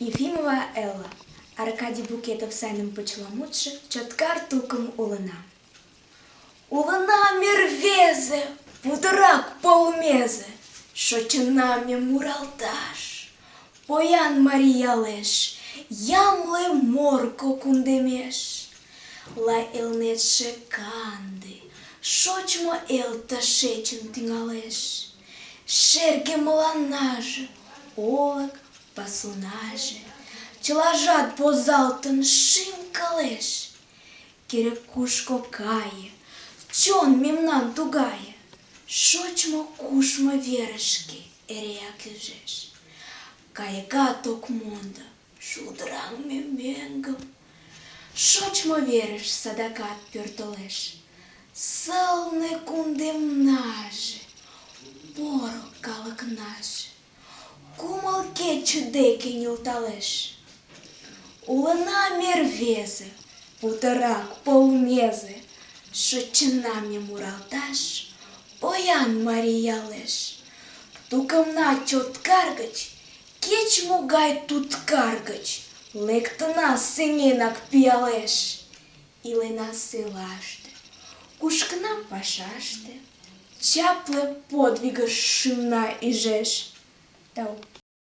Ефимова Элла. Аркадий Букетов сайным почеламутшы, чоткар тукым улына. Улына мервезе, путырак полмезе, шочынаме муралташ. Поян Мариялеш, ямле морко кундемеш. Ла элнетше канды, шочмо эл ташечын тӱҥалеш. Шерге мыланнаже, олык пасунаже, чылажат возалтын шӱм-кылеш. Керек-кушко кае, чон мемнан тугае, шочмо-кушмо верышке эреак ӱжеш. Кайыкат ок мондо шулдыраҥме мӧҥгым, шочмо верыш садакат пӧртылеш. Сылне кундемнаже, поро калыкнаже, кумыл кече деке нӧлталеш. Улына ме рвезе, путырак полмезе, шочына ме муралташ, поян марий ялеш. Тукымна чоткар гыч, кеч-могай туткар гыч, лектына сеҥенак пиалеш. Илена селаште, кушкына пашаште, чапле подвигыш шӱмна ӱжеш. Тау.